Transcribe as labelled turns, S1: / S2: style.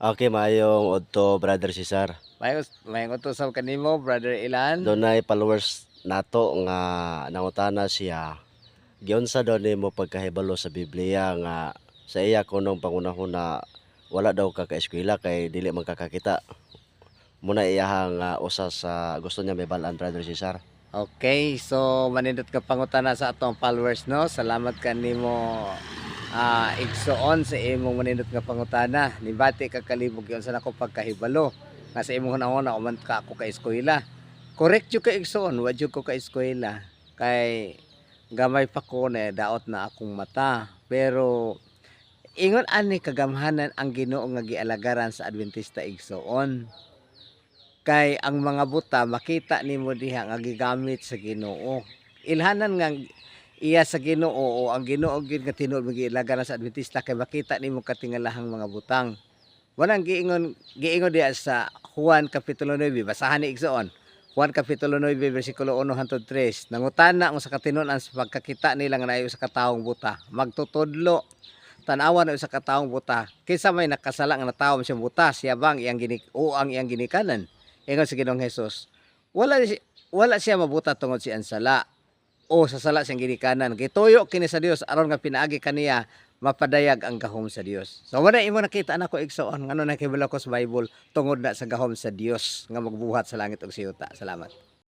S1: Okay, maayong adto Brother Cesar.
S2: Mayong utusaw kanimo, Brother Ilan.
S1: Dunay followers nato nga nangutana siya. Giunsa daw nimo pagkahibalo sa Biblia nga sa iya kunong pangunahon na wala daw ka kaeskwela kay dili man ka kakita. Muna iyahang usa sa gusto niya may balaan Brother Cesar.
S2: Okay, so manindot ka pangutana sa atong followers, no? Salamat kanimo igsoon sa imong manindot nga pangutana. Nibati ka kalibog yon sa nako pagkahibalo. Nga sa imong hunahuna uman ka ako ka eskwela. Correct jud ka igsoon, wa jud ko ka eskwela. Kay gamay pa ko na daot na akong mata. Pero ingon ani kagamhanan ang Ginoo nga gialagaran sa Adventista igsoon. Kay ang mga buta makita nimo diha nga gigamit sa Ginoo. Ilhanan nga iya sa Ginoo o ang Ginoo gyud nga tinuod mo giilagaran sa Adventista kay makita nimo katingalahang mga butang. Wanang giingon diha sa Juan kapitulo 9, basahan ni igsoon. Juan kapitulo 9 bersikulo 1 hangtod 3. Nangutana ang sa katinuan sa pagkakita nila nga naay usa ka tawong buta. Magtutudlo tan-awan na usa ka tawong buta. Kinsa may nakasala nga natawo siyang buta, siya bang ang iyang ginikanan? Ingon si Ginoong Hesus, wala siya mabuta tungod siyang sala o sa sala siyang ginikanan. Gituyo kini sa Dios aron nga pinaagi kaniya mapadayag ang gahom sa Dios. So wala imo nakita nako igsoon ngano nakibalo ko sa Bible tungod na sa gahom sa Dios nga magbuhat sa langit ug sa yuta. Salamat.